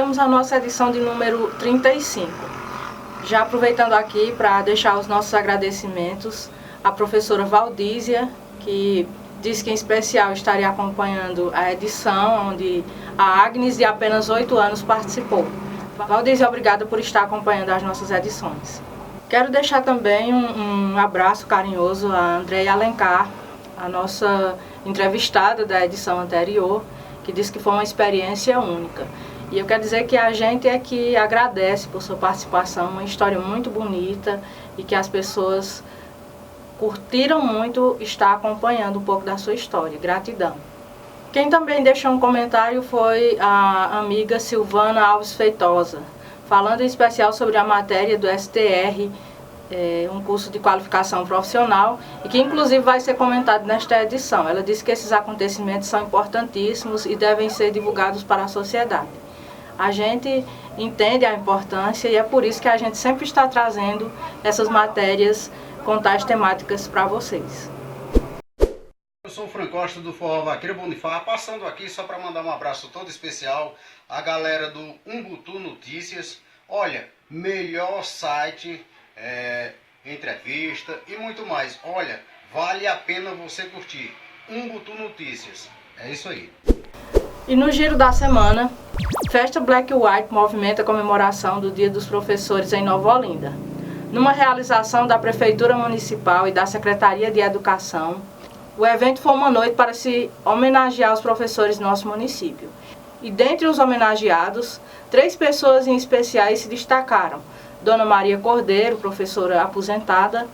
chegamos à nossa edição de número 35. Já aproveitando aqui para deixar os nossos agradecimentos à professora Valdísia, que disse que em especial estaria acompanhando a edição, onde a Agnes, de apenas 8 anos, participou. Valdísia, obrigada por estar acompanhando as nossas edições. Quero deixar também um abraço carinhoso a Andréia Alencar, a nossa entrevistada da edição anterior, que disse que foi uma experiência única. E eu quero dizer que a gente é que agradece por sua participação, uma história muito bonita e que as pessoas curtiram muito estar acompanhando um pouco da sua história. Gratidão. Quem também deixou um comentário foi a amiga Silvana Alves Feitosa, falando em especial sobre a matéria do STR, um curso de qualificação profissional, e que inclusive vai ser comentado nesta edição. Ela disse que esses acontecimentos são importantíssimos e devem ser divulgados para a sociedade. A gente entende a importância e é por isso que a gente sempre está trazendo essas matérias com tais temáticas para vocês. Eu sou o Franco Costa do Forró Vaqueiro Bonifá, passando aqui só para mandar um abraço todo especial à galera do Umbutu Notícias. Olha, melhor site, entrevista e muito mais. Olha, vale a pena você curtir. Umbutu Notícias. É isso aí. E no giro da semana, Festa Black White movimenta a comemoração do Dia dos Professores em Nova Olinda. Numa realização da Prefeitura Municipal e da Secretaria de Educação, o evento foi uma noite para se homenagear os professores do nosso município. E dentre os homenageados, 3 pessoas em especiais se destacaram: Dona Maria Cordeiro, professora aposentada;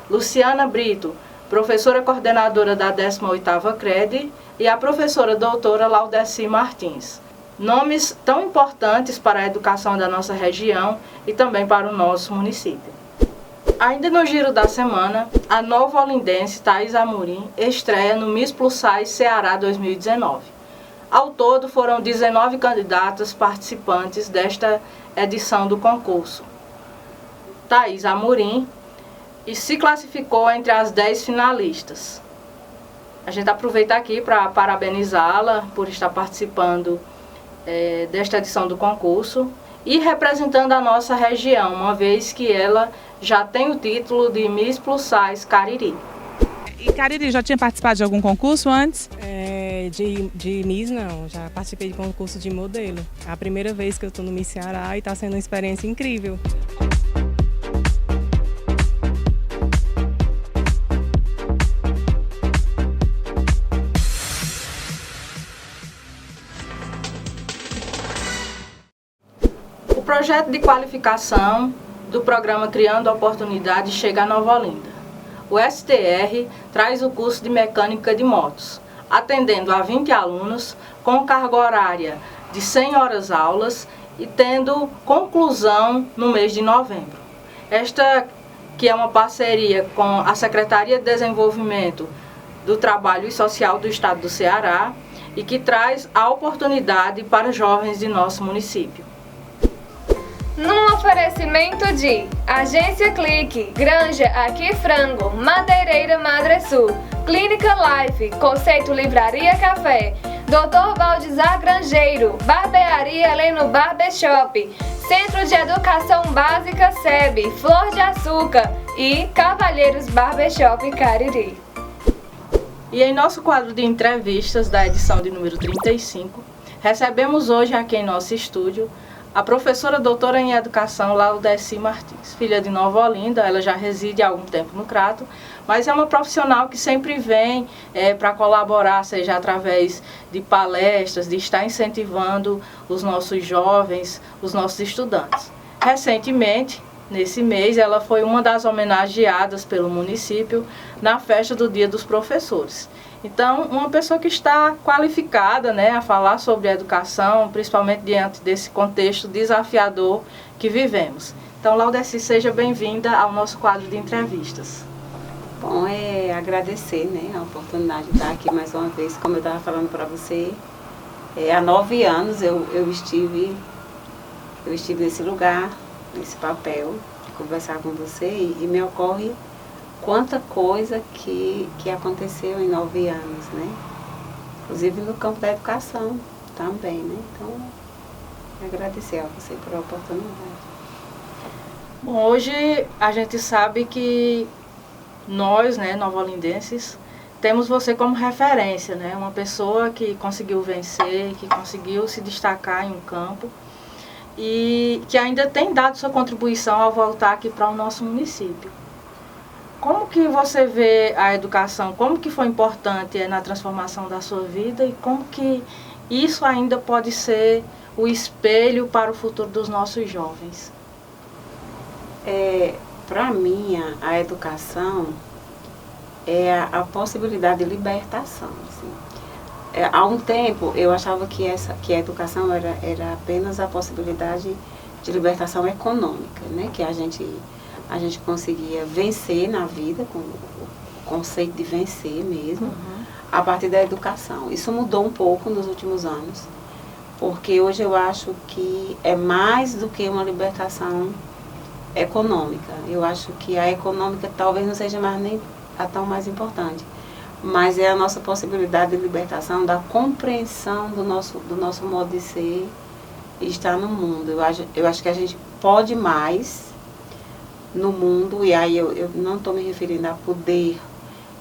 Luciana Brito, professora coordenadora da 18ª CRED; e a professora doutora Laudeci Martins. Nomes tão importantes para a educação da nossa região e também para o nosso município. Ainda no giro da semana, a nova olindense Thaís Amorim estreia no Miss Plus Size Ceará 2019. Ao todo, foram 19 candidatas participantes desta edição do concurso. Thaís Amorim se classificou entre as 10 finalistas. A gente aproveita aqui para parabenizá-la por estar participando desta edição do concurso e representando a nossa região, uma vez que ela já tem o título de Miss Plus Size Cariri. E Cariri, já tinha participado de algum concurso antes? De Miss não, já participei de concurso de modelo. É a primeira vez que eu estou no Miss Ceará e está sendo uma experiência incrível. O projeto de qualificação do programa Criando Oportunidades chega a Nova Olinda. O STR traz o curso de mecânica de motos, atendendo a 20 alunos, com carga horária de 100 horas aulas e tendo conclusão no mês de novembro. Esta que é uma parceria com a Secretaria de Desenvolvimento do Trabalho e Social do Estado do Ceará e que traz a oportunidade para jovens de nosso município. Num oferecimento de Agência Clique, Granja Aqui Frango, Madeireira Madre Sul, Clínica Life, Conceito Livraria Café, Dr. Valdizar Grangeiro, Barbearia Heleno Barbershop, Centro de Educação Básica SEB, Flor de Açúcar e Cavalheiros Barbershop Cariri. E em nosso quadro de entrevistas da edição de número 35, recebemos hoje aqui em nosso estúdio a professora doutora em Educação Laudeci Martins, filha de Nova Olinda. Ela já reside há algum tempo no Crato, mas é uma profissional que sempre vem para colaborar, seja através de palestras, de estar incentivando os nossos jovens, os nossos estudantes. Recentemente, nesse mês, ela foi uma das homenageadas pelo município na festa do Dia dos Professores. Então, uma pessoa que está qualificada, a falar sobre a educação, principalmente diante desse contexto desafiador que vivemos. Então, Laudeci, seja bem-vinda ao nosso quadro de entrevistas. Bom, agradecer a oportunidade de estar aqui mais uma vez. Como eu estava falando para você, há 9 anos eu estive nesse lugar, nesse papel, de conversar com você e me ocorre quanta coisa que aconteceu em 9 anos, inclusive no campo da educação também, Então, Agradecer a você pela oportunidade. Bom, hoje a gente sabe que nós, né, novolindenses, temos você como referência, né? Uma pessoa que conseguiu vencer, que conseguiu se destacar em um campo e que ainda tem dado sua contribuição ao voltar aqui para o nosso município. Como que você vê a educação? Como que foi importante na transformação da sua vida e como que isso ainda pode ser o espelho para o futuro dos nossos jovens? Para mim, a educação é a possibilidade de libertação. Assim. Há um tempo eu achava que a educação era apenas a possibilidade de libertação econômica, né? Que a gente conseguia vencer na vida, com o conceito de vencer mesmo, a partir da educação. Isso mudou um pouco nos últimos anos, porque hoje eu acho que é mais do que uma libertação econômica. Eu acho que a econômica talvez não seja mais nem a tão mais importante, mas é a nossa possibilidade de libertação, da compreensão do nosso modo de ser e estar no mundo. Eu acho que a gente pode mais no mundo, e aí eu não estou me referindo a poder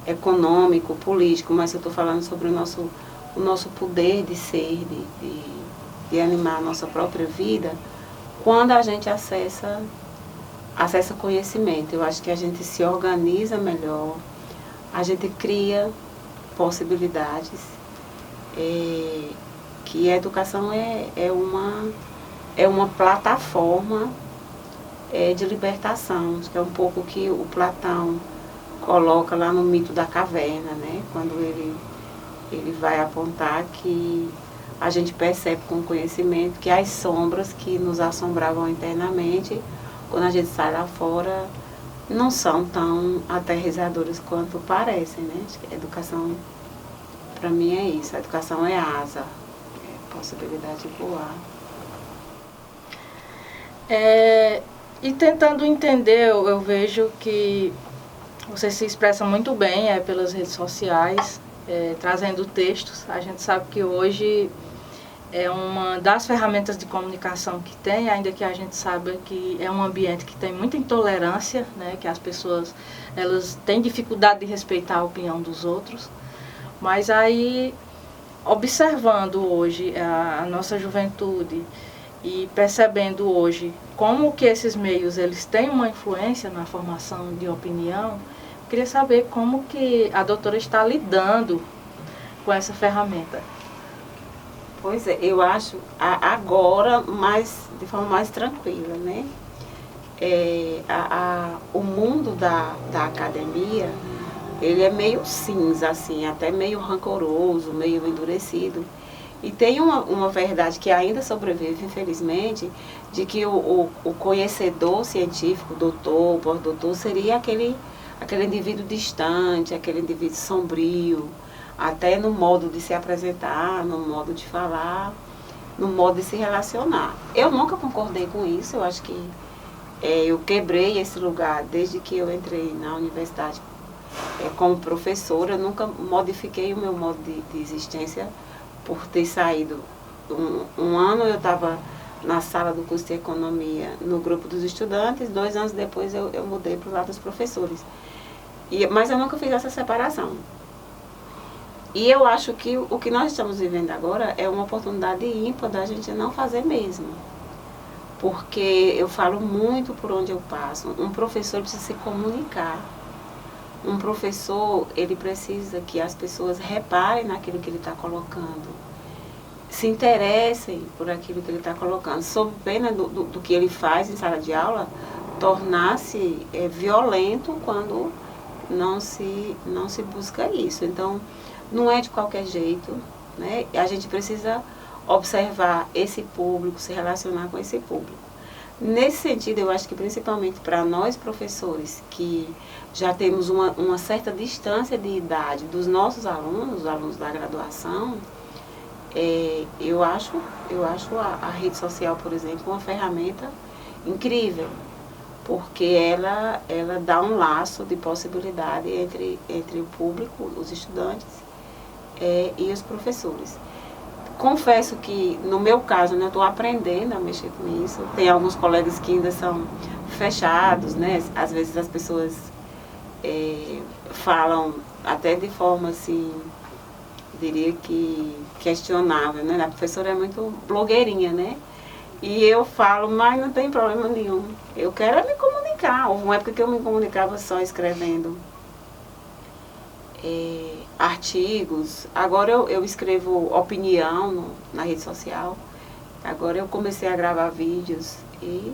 econômico, político, mas eu estou falando sobre o nosso poder de ser, de animar a nossa própria vida, quando a gente acessa conhecimento. Eu acho que a gente se organiza melhor, a gente cria possibilidades, que a educação é uma plataforma de libertação. Acho que é um pouco o que o Platão coloca lá no mito da caverna, né? Quando ele vai apontar que a gente percebe com o conhecimento que as sombras que nos assombravam internamente, quando a gente sai lá fora, não são tão aterrizadoras quanto parecem, né? Acho que a educação, para mim, é isso. A educação é asa, é possibilidade de voar. E tentando entender, eu vejo que você se expressa muito bem pelas redes sociais, trazendo textos. A gente sabe que hoje é uma das ferramentas de comunicação que tem, ainda que a gente saiba que é um ambiente que tem muita intolerância, né, que as pessoas elas têm dificuldade de respeitar a opinião dos outros. Mas aí, observando hoje a nossa juventude e percebendo hoje como que esses meios eles têm uma influência na formação de opinião, eu queria saber como que a doutora está lidando com essa ferramenta. Pois é, eu acho agora de forma mais tranquila, né? O mundo da academia, ele é meio cinza, assim, até meio rancoroso, meio endurecido. E tem uma verdade que ainda sobrevive, infelizmente, de que o conhecedor científico, doutor, pós-doutor, seria aquele indivíduo distante, aquele indivíduo sombrio, até no modo de se apresentar, no modo de falar, no modo de se relacionar. Eu nunca concordei com isso. Eu acho que eu quebrei esse lugar desde que eu entrei na universidade como professora. Eu nunca modifiquei o meu modo de existência por ter saído. Um ano eu estava na sala do curso de economia no grupo dos estudantes, 2 anos depois eu mudei para o lado dos professores. Mas eu nunca fiz essa separação. E eu acho que o que nós estamos vivendo agora é uma oportunidade ímpar da gente não fazer mesmo. Porque eu falo muito por onde eu passo. Um professor precisa se comunicar. Um professor, ele precisa que as pessoas reparem naquilo que ele está colocando. Se interessem por aquilo que ele está colocando. Sob pena do que ele faz em sala de aula, tornar-se violento quando não se busca isso. Então, não é de qualquer jeito, né? A gente precisa observar esse público, se relacionar com esse público. Nesse sentido, eu acho que principalmente para nós professores, que já temos uma certa distância de idade dos nossos alunos, os alunos da graduação, eu acho a rede social, por exemplo, uma ferramenta incrível, porque ela dá um laço de possibilidade entre o público, os estudantes, e os professores. Confesso que, no meu caso, né, eu estou aprendendo a mexer com isso. Tem alguns colegas que ainda são fechados, né? Às vezes as pessoas falam até de forma, assim, diria que questionável, né? A professora é muito blogueirinha, né? E eu falo, mas não tem problema nenhum. Eu quero é me comunicar. Houve uma época que eu me comunicava só escrevendo artigos. Agora eu escrevo opinião na rede social. Agora eu comecei a gravar vídeos e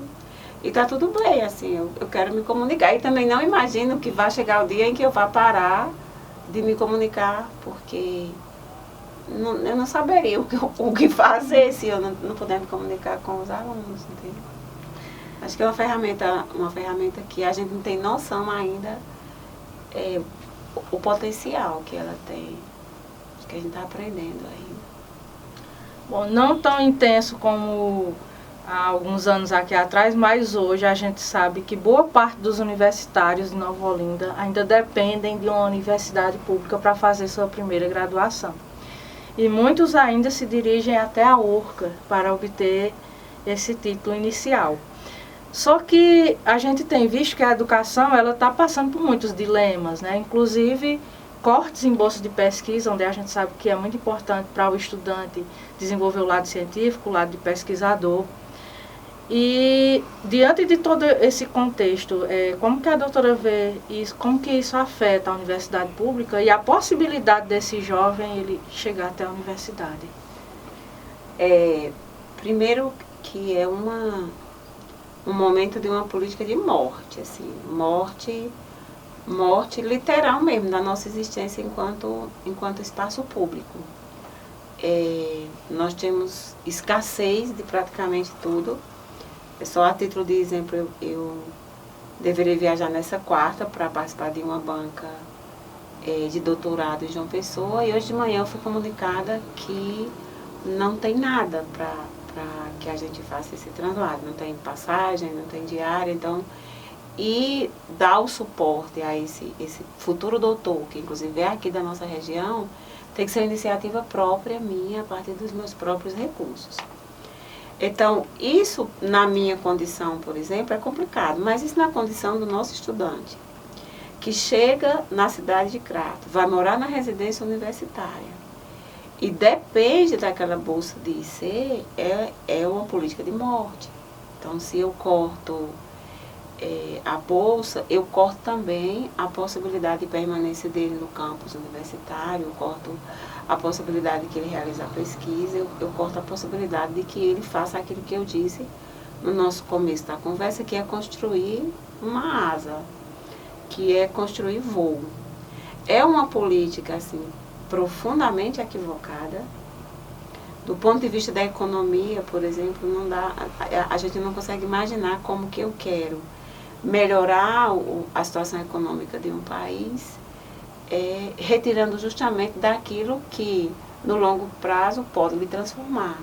tá tudo bem, assim, eu quero me comunicar. E também não imagino que vai chegar o dia em que eu vá parar de me comunicar, porque eu não saberia o que fazer se eu não puder me comunicar com os alunos, entendeu? Acho que é uma ferramenta que a gente não tem noção ainda o potencial que ela tem. Acho que a gente está aprendendo ainda. Bom, não tão intenso como há alguns anos aqui atrás, mas hoje a gente sabe que boa parte dos universitários de Nova Olinda ainda dependem de uma universidade pública para fazer sua primeira graduação. E muitos ainda se dirigem até a URCA para obter esse título inicial. Só que a gente tem visto que a educação está passando por muitos dilemas, né? Inclusive cortes em bolsa de pesquisa, onde a gente sabe que é muito importante para o estudante desenvolver o lado científico, o lado de pesquisador. E diante de todo esse contexto, como que a doutora vê isso, como que isso afeta a universidade pública e a possibilidade desse jovem ele chegar até a universidade? Primeiro que é um momento de uma política de morte, assim, morte literal mesmo da nossa existência enquanto espaço público. Nós temos escassez de praticamente tudo. Só a título de exemplo, eu deveria viajar nessa quarta para participar de uma banca de doutorado em João Pessoa, e hoje de manhã eu fui comunicada que não tem nada para que a gente faça esse translado, não tem passagem, não tem diária, então, e dar o suporte a esse futuro doutor, que inclusive é aqui da nossa região, tem que ser uma iniciativa própria minha, a partir dos meus próprios recursos. Então, isso na minha condição, por exemplo, é complicado, mas isso na condição do nosso estudante, que chega na cidade de Crato, vai morar na residência universitária e depende daquela bolsa de IC, é uma política de morte. Então, se eu corto a bolsa, eu corto também a possibilidade de permanência dele no campus universitário, eu corto a possibilidade de que ele realize a pesquisa, eu corto a possibilidade de que ele faça aquilo que eu disse no nosso começo da conversa, que é construir uma asa, que é construir voo. É uma política, assim, profundamente equivocada. Do ponto de vista da economia, por exemplo, não dá, a gente não consegue imaginar como que eu quero melhorar a situação econômica de um país, retirando justamente daquilo que no longo prazo pode lhe transformar.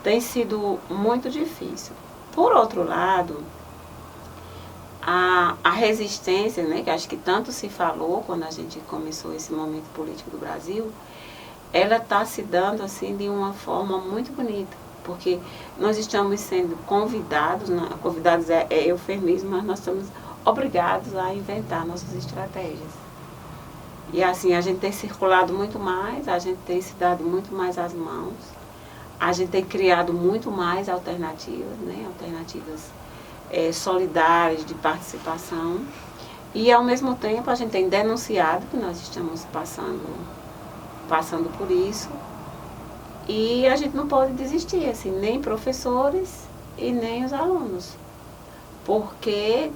Tem sido muito difícil. Por outro lado, a resistência, né, que acho que tanto se falou quando a gente começou esse momento político do Brasil, ela está se dando assim de uma forma muito bonita, porque nós estamos sendo convidados é eufemismo, mas nós estamos obrigados a inventar nossas estratégias. E assim, a gente tem circulado muito mais, a gente tem se dado muito mais as mãos, a gente tem criado muito mais alternativas, né? Alternativas solidárias de participação, e ao mesmo tempo a gente tem denunciado que nós estamos passando por isso, e a gente não pode desistir, assim, nem professores e nem os alunos, porque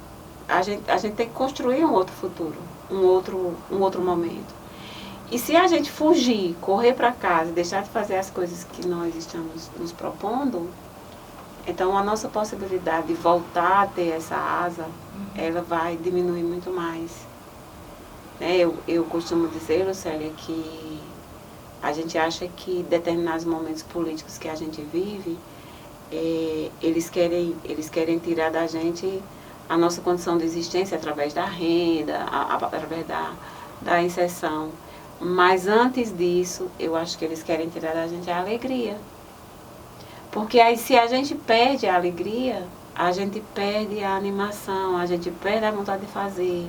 a gente tem que construir um outro futuro, um outro momento. E se a gente fugir, correr para casa, deixar de fazer as coisas que nós estamos nos propondo, então a nossa possibilidade de voltar a ter essa asa, ela vai diminuir muito mais. Eu costumo dizer, Lucélia, que a gente acha que determinados momentos políticos que a gente vive, eles querem tirar da gente a nossa condição de existência através da renda, através da inserção. Mas antes disso, eu acho que eles querem tirar da gente a alegria. Porque aí se a gente perde a alegria, a gente perde a animação, a gente perde a vontade de fazer.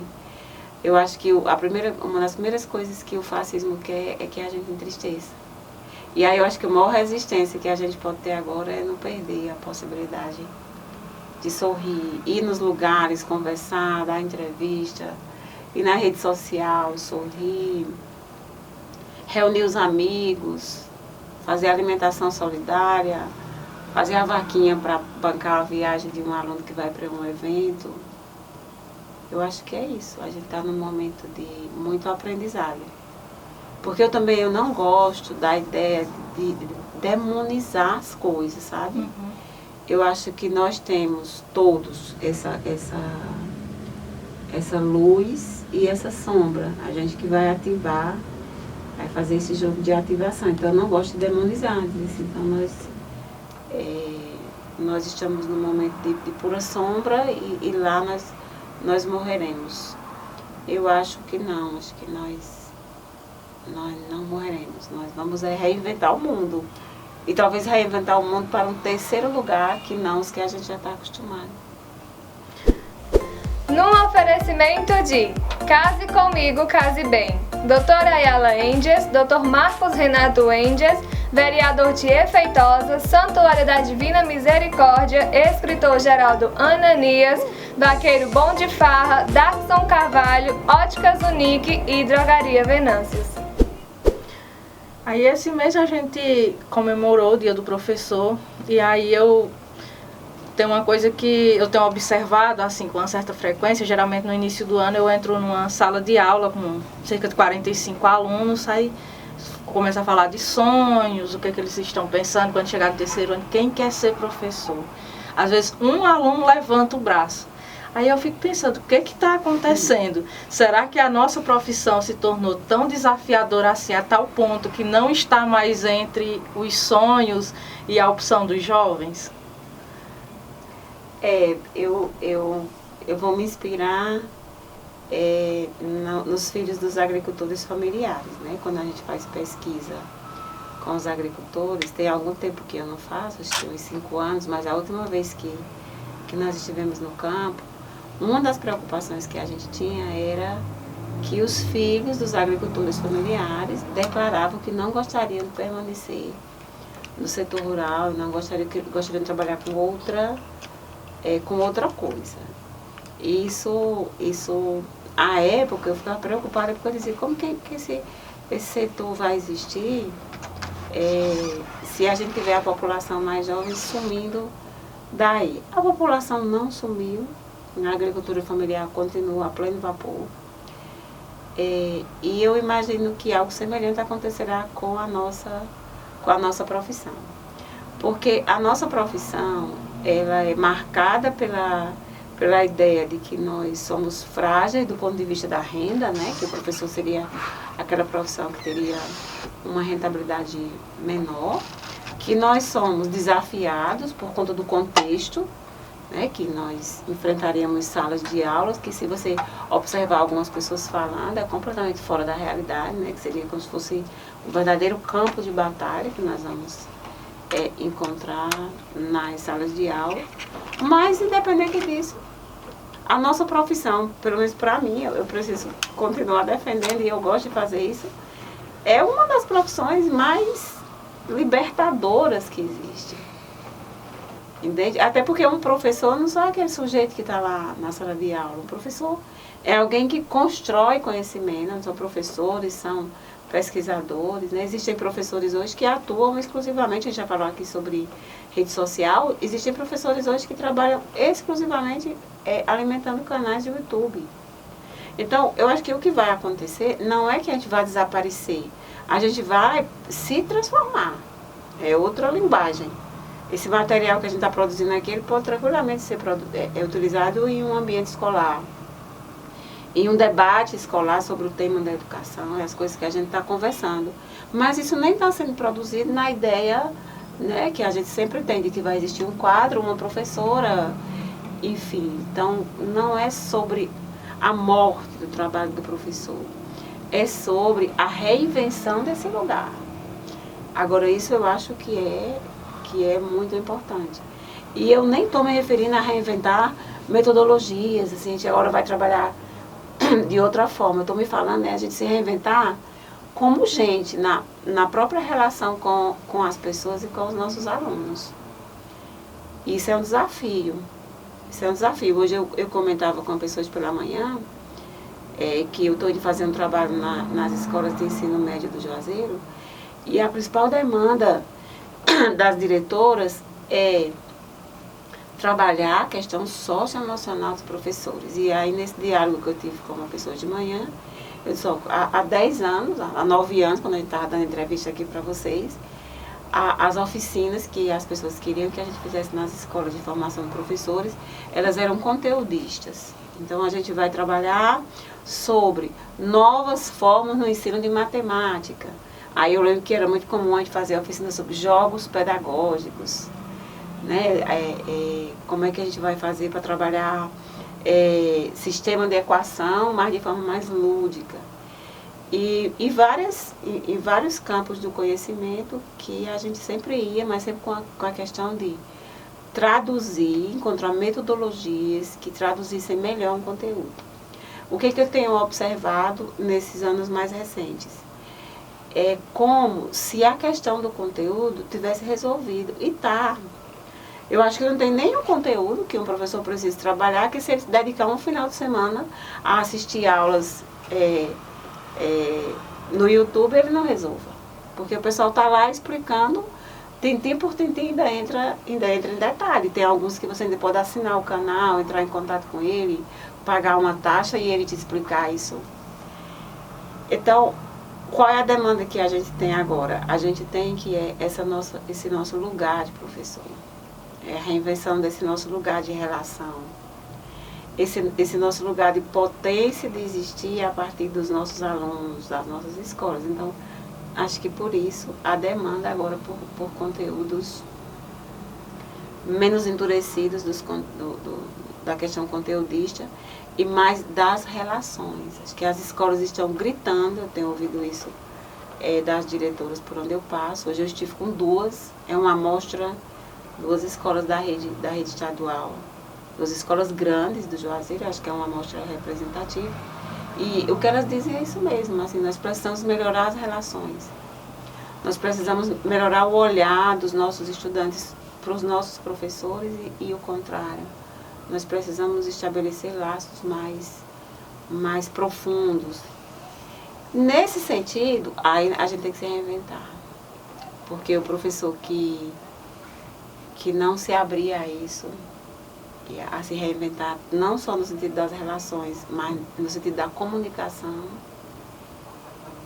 Eu acho que uma das primeiras coisas que o fascismo quer é que a gente entristeça. E aí eu acho que a maior resistência que a gente pode ter agora é não perder a possibilidade de sorrir, ir nos lugares, conversar, dar entrevista, ir na rede social, sorrir, reunir os amigos, fazer alimentação solidária, fazer a vaquinha para bancar a viagem de um aluno que vai para um evento. Eu acho que é isso, a gente está num momento de muito aprendizado. Porque eu não gosto da ideia de demonizar as coisas, sabe? Uhum. Eu acho que nós temos todos essa luz e essa sombra. A gente que vai ativar, vai fazer esse jogo de ativação. Então eu não gosto de demonizar. Então nós estamos num momento de pura sombra e lá nós morreremos. Eu acho que não, acho que nós não morreremos. Nós vamos reinventar o mundo. E talvez reinventar o mundo para um terceiro lugar que não os que a gente já está acostumado. Num oferecimento de Case Comigo, Case Bem, Doutora Ayala Enges, Dr. Marcos Renato Enges, Vereador Thier Feitosa, Santuário da Divina Misericórdia, Escritor Geraldo Ananias, Vaqueiro Bom de Farra, Darkson Carvalho, Óticas Unique e Drogaria Venâncios. Aí esse mês a gente comemorou o Dia do Professor e aí tem uma coisa que eu tenho observado assim com uma certa frequência. Geralmente no início do ano eu entro numa sala de aula com cerca de 45 alunos, aí começo a falar de sonhos, o que eles estão pensando quando chegar no terceiro ano, quem quer ser professor. Às vezes um aluno levanta o braço. Aí eu fico pensando, o que está acontecendo? Será que a nossa profissão se tornou tão desafiadora assim, a tal ponto que não está mais entre os sonhos e a opção dos jovens? Eu vou me inspirar nos filhos dos agricultores familiares, né? Quando a gente faz pesquisa com os agricultores, tem algum tempo que eu não faço, acho que uns 5 anos, mas a última vez que nós estivemos no campo, uma das preocupações que a gente tinha era que os filhos dos agricultores familiares declaravam que não gostariam de permanecer no setor rural, gostariam de trabalhar com outra coisa. Isso, à época, eu ficava preocupada porque eu dizia, como que esse setor vai existir se a gente tiver a população mais jovem sumindo daí? A população não sumiu, a agricultura familiar continua a pleno vapor. E eu imagino que algo semelhante acontecerá com a nossa profissão. Porque a nossa profissão, ela é marcada pela ideia de que nós somos frágeis do ponto de vista da renda, né? Que o professor seria aquela profissão que teria uma rentabilidade menor, que nós somos desafiados por conta do contexto, né, que nós enfrentaríamos salas de aulas, que se você observar algumas pessoas falando, é completamente fora da realidade, né, que seria como se fosse um verdadeiro campo de batalha que nós vamos encontrar nas salas de aula. Mas, independente disso, a nossa profissão, pelo menos para mim, eu preciso continuar defendendo e eu gosto de fazer isso, é uma das profissões mais libertadoras que existe. Entende? Até porque um professor não só aquele sujeito que está lá na sala de aula. Um professor é alguém que constrói conhecimento, não são professores, são pesquisadores, né? Existem professores hoje que atuam exclusivamente, a gente já falou aqui sobre rede social, existem professores hoje que trabalham exclusivamente alimentando canais de YouTube. Então, eu acho que o que vai acontecer não é que a gente vai desaparecer, a gente vai se transformar. É outra linguagem. Esse material que a gente está produzindo aqui, ele pode tranquilamente ser utilizado em um ambiente escolar, em um debate escolar sobre o tema da educação, as coisas que a gente está conversando. Mas isso nem está sendo produzido na ideia, né, que a gente sempre tem, de que vai existir um quadro, uma professora, enfim. Então, não é sobre a morte do trabalho do professor. é sobre a reinvenção desse lugar. Agora, isso eu acho que é muito importante. E eu nem estou me referindo a reinventar metodologias, assim, a gente agora vai trabalhar de outra forma. Eu estou me falando, né, a gente se reinventar como gente, na própria relação com as pessoas e com os nossos alunos. Isso é um desafio. Isso é um desafio. Hoje eu comentava com pessoas pela manhã que eu estou fazendo um trabalho nas escolas de ensino médio do Juazeiro, e a principal demanda das diretoras é trabalhar a questão socioemocional dos professores. E aí, nesse diálogo que eu tive com uma pessoa de manhã, eu disse, há 10 anos, há 9 anos, quando a gente estava dando entrevista aqui para vocês, as oficinas que as pessoas queriam que a gente fizesse nas escolas de formação de professores, elas eram conteudistas. Então, a gente vai trabalhar sobre novas formas no ensino de matemática. Aí eu lembro que era muito comum a gente fazer oficina sobre jogos pedagógicos, né? Como é que a gente vai fazer para trabalhar sistema de equação, mas de forma mais lúdica. E vários campos do conhecimento que a gente sempre ia, mas sempre com a questão de traduzir, encontrar metodologias que traduzissem melhor um conteúdo. O que eu tenho observado nesses anos mais recentes? É como se a questão do conteúdo tivesse resolvido. E tá. Eu acho que não tem nenhum conteúdo que um professor precise trabalhar que se ele dedicar um final de semana a assistir aulas no YouTube, ele não resolva. Porque o pessoal está lá explicando, tintim por tintim, ainda entra em detalhe. Tem alguns que você ainda pode assinar o canal, entrar em contato com ele, pagar uma taxa e ele te explicar isso. Então, qual é a demanda que a gente tem agora? A gente tem que esse nosso lugar de professor. É a reinvenção desse nosso lugar de relação. Esse nosso lugar de potência de existir a partir dos nossos alunos, das nossas escolas. Então, acho que por isso a demanda agora por conteúdos menos endurecidos da questão conteudista e mais das relações. Acho que as escolas estão gritando, eu tenho ouvido isso das diretoras por onde eu passo. Hoje eu estive com duas escolas da rede estadual, 2 escolas grandes do Juazeiro, acho que é uma amostra representativa. E o que elas dizem é isso mesmo, assim, nós precisamos melhorar as relações. Nós precisamos melhorar o olhar dos nossos estudantes para os nossos professores e o contrário. Nós precisamos estabelecer laços mais profundos. Nesse sentido, aí a gente tem que se reinventar. Porque o professor que não se abrir a isso, a se reinventar, não só no sentido das relações, mas no sentido da comunicação,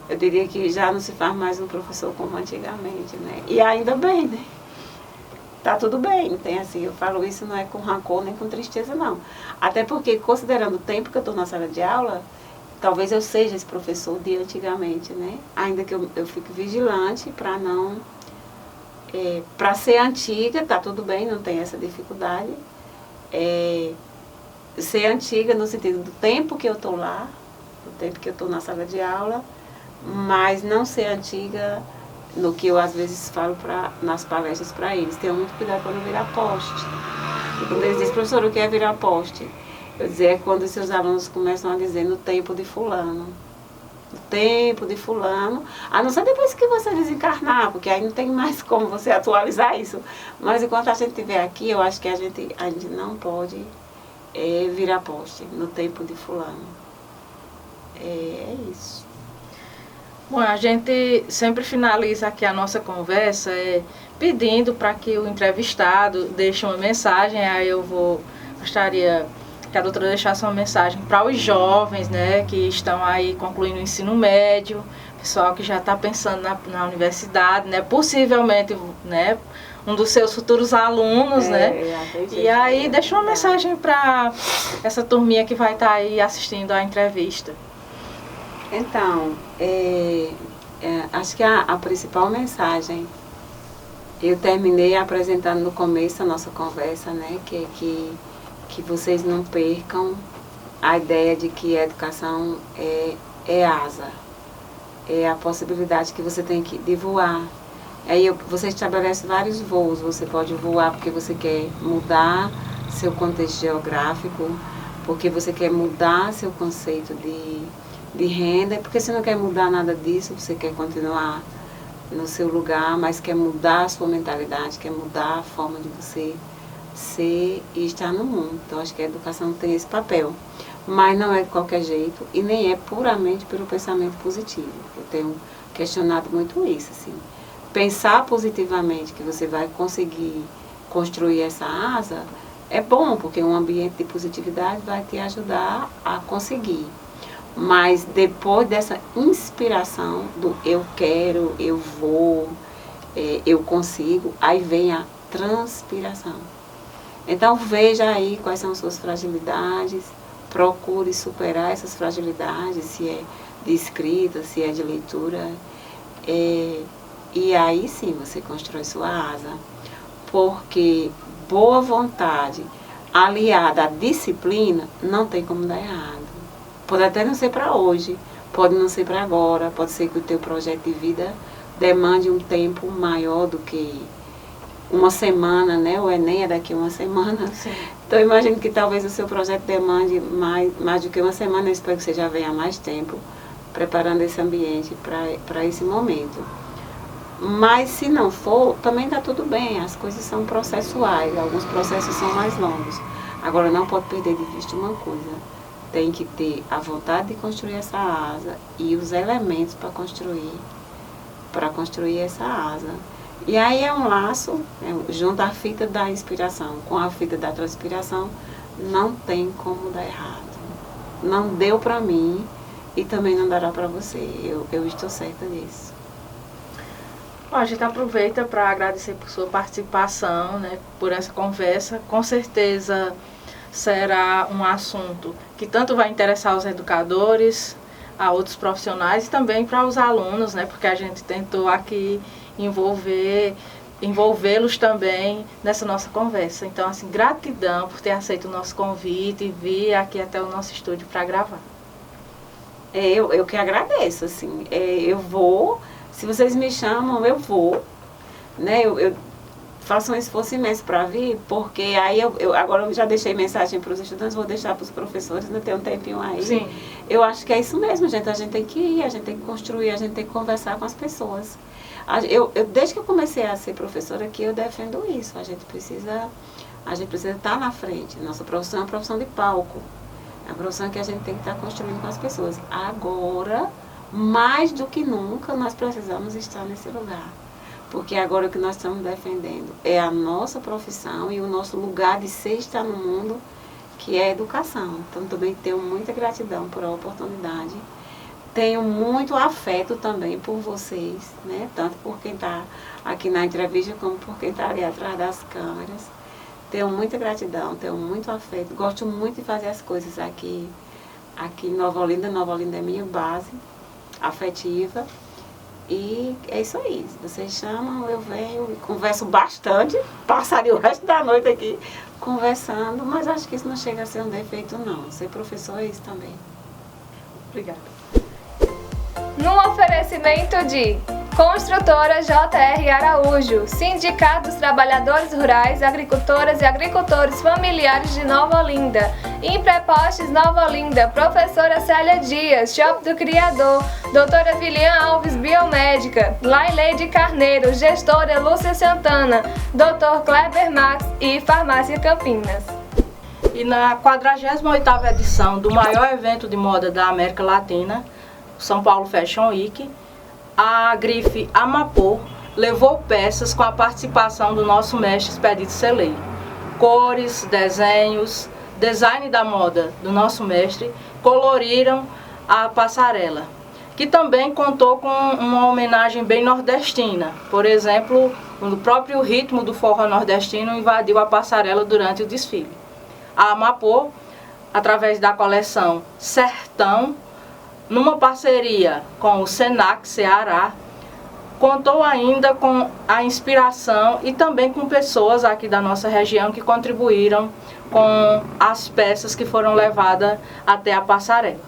eu diria que já não se faz mais um professor como antigamente, né? E ainda bem, né? Tá tudo bem, não tem assim, eu falo isso não é com rancor nem com tristeza, não. Até porque, considerando o tempo que eu estou na sala de aula, talvez eu seja esse professor de antigamente, né? Ainda que eu fique vigilante para não... para ser antiga, tá tudo bem, não tem essa dificuldade. Ser antiga no sentido do tempo que eu estou lá, do tempo que eu estou na sala de aula, mas não ser antiga no que eu às vezes falo nas palestras para eles. Tenham muito cuidado para não virar poste. E quando eles dizem, professor, o que é virar poste? Eu dizer, é quando os seus alunos começam a dizer no tempo de fulano. No tempo de fulano, a não ser depois que você desencarnar, porque aí não tem mais como você atualizar isso. Mas enquanto a gente estiver aqui, eu acho que a gente não pode virar poste no tempo de fulano. É isso. Bom, a gente sempre finaliza aqui a nossa conversa pedindo para que o entrevistado deixe uma mensagem. Aí eu gostaria que a doutora deixasse uma mensagem para os jovens, né, que estão aí concluindo o ensino médio, pessoal que já está pensando na universidade, né, possivelmente, né, um dos seus futuros alunos, né, e aí deixa uma mensagem para essa turminha que vai estar aí assistindo à entrevista. Então, acho que a principal mensagem, eu terminei apresentando no começo da nossa conversa, né, que vocês não percam a ideia de que a educação é asa. é a possibilidade que você tem de voar. Aí você estabelece vários voos. Você pode voar porque você quer mudar seu contexto geográfico, porque você quer mudar seu conceito de renda, porque você não quer mudar nada disso, você quer continuar no seu lugar, mas quer mudar a sua mentalidade, quer mudar a forma de você ser e estar no mundo. Então, acho que a educação tem esse papel. Mas não é de qualquer jeito e nem é puramente pelo pensamento positivo. Eu tenho questionado muito isso, assim. Pensar positivamente que você vai conseguir construir essa asa é bom, porque um ambiente de positividade vai te ajudar a conseguir. Mas depois dessa inspiração do eu quero, eu vou, eu consigo, aí vem a transpiração. Então veja aí quais são suas fragilidades, procure superar essas fragilidades, se é de escrita, se é de leitura, e aí sim você constrói sua asa. Porque boa vontade aliada à disciplina não tem como dar errado. Pode até não ser para hoje, pode não ser para agora, pode ser que o teu projeto de vida demande um tempo maior do que uma semana, né? O Enem é daqui a uma semana. Sim. Então, eu imagino que talvez o seu projeto demande mais do que uma semana. Eu espero que você já venha há mais tempo preparando esse ambiente para esse momento. Mas, se não for, também está tudo bem. As coisas são processuais. Alguns processos são mais longos. Agora, não pode perder de vista uma coisa. Tem que ter a vontade de construir essa asa e os elementos para construir essa asa. E aí é um laço, junto à fita da inspiração com a fita da transpiração, não tem como dar errado. Não deu para mim e também não dará para você. Eu estou certa disso. Bom, a gente aproveita para agradecer por sua participação, né, por essa conversa. Com certeza será um assunto que tanto vai interessar os educadores, a outros profissionais e também para os alunos, né, porque a gente tentou aqui envolvê-los também nessa nossa conversa. Então, assim, gratidão por ter aceito o nosso convite e vir aqui até o nosso estúdio para gravar. Eu que agradeço, assim. Eu vou, se vocês me chamam, eu vou, né? Eu faço um esforço imenso para vir, porque aí agora eu já deixei mensagem para os estudantes, vou deixar para os professores, ainda tem um tempinho aí. Sim. Eu acho que é isso mesmo, gente. A gente tem que ir, a gente tem que construir, a gente tem que conversar com as pessoas. Desde que eu comecei a ser professora aqui, eu defendo isso. A gente precisa estar na frente. Nossa profissão é uma profissão de palco. É uma profissão que a gente tem que estar construindo com as pessoas. Agora, mais do que nunca, nós precisamos estar nesse lugar. Porque agora o que nós estamos defendendo é a nossa profissão e o nosso lugar de ser estar no mundo, que é a educação. Então, também tenho muita gratidão por a oportunidade. Tenho muito afeto também por vocês, né? Tanto por quem está aqui na entrevista, como por quem está ali atrás das câmeras. Tenho muita gratidão, tenho muito afeto. Gosto muito de fazer as coisas aqui em Nova Olinda. Nova Olinda é minha base afetiva. E é isso aí. Se vocês chamam, eu venho e converso bastante. Passaria o resto da noite aqui conversando, mas acho que isso não chega a ser um defeito, não. Ser professor é isso também. Obrigada. No oferecimento de Construtora JR Araújo, Sindicato dos Trabalhadores Rurais, Agricultoras e Agricultores Familiares de Nova Olinda, Imprepostes Nova Olinda, Professora Célia Dias, Shop do Criador, Doutora Vilian Alves, Biomédica, Laileide Carneiro, Gestora Lúcia Santana, Dr. Kleber Max e Farmácia Campinas. E na 48ª edição do maior evento de moda da América Latina, São Paulo Fashion Week, a grife Amapô levou peças com a participação do nosso mestre Expedito Celei. Cores, desenhos, design da moda do nosso mestre coloriram a passarela, que também contou com uma homenagem bem nordestina. Por exemplo, o próprio ritmo do forró nordestino invadiu a passarela durante o desfile. A Amapô, através da coleção Sertão, numa parceria com o Senac Ceará, contou ainda com a inspiração e também com pessoas aqui da nossa região que contribuíram com as peças que foram levadas até a passarela.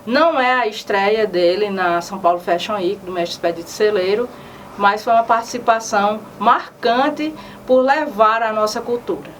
Não é a estreia dele na São Paulo Fashion Week, do Mestre Expedito Celeiro, mas foi uma participação marcante por levar a nossa cultura.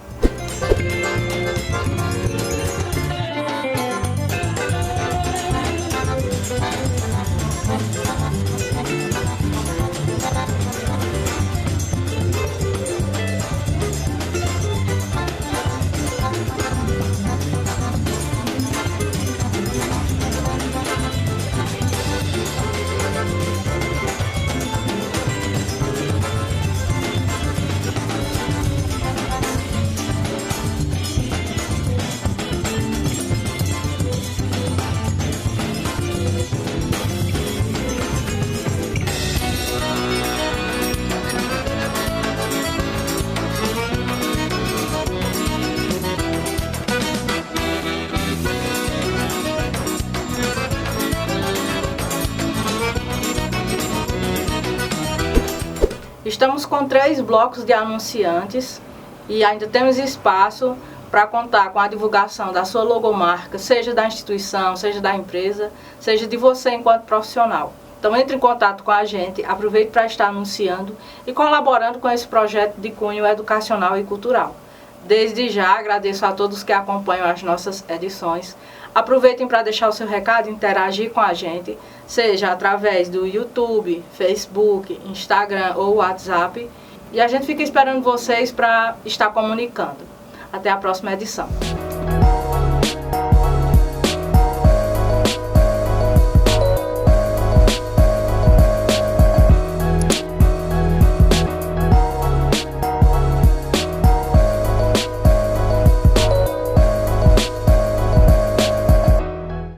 Estamos com 3 blocos de anunciantes e ainda temos espaço para contar com a divulgação da sua logomarca, seja da instituição, seja da empresa, seja de você enquanto profissional. Então entre em contato com a gente, aproveite para estar anunciando e colaborando com esse projeto de cunho educacional e cultural. Desde já agradeço a todos que acompanham as nossas edições. Aproveitem para deixar o seu recado e interagir com a gente, seja através do YouTube, Facebook, Instagram ou WhatsApp. E a gente fica esperando vocês para estar comunicando. Até a próxima edição.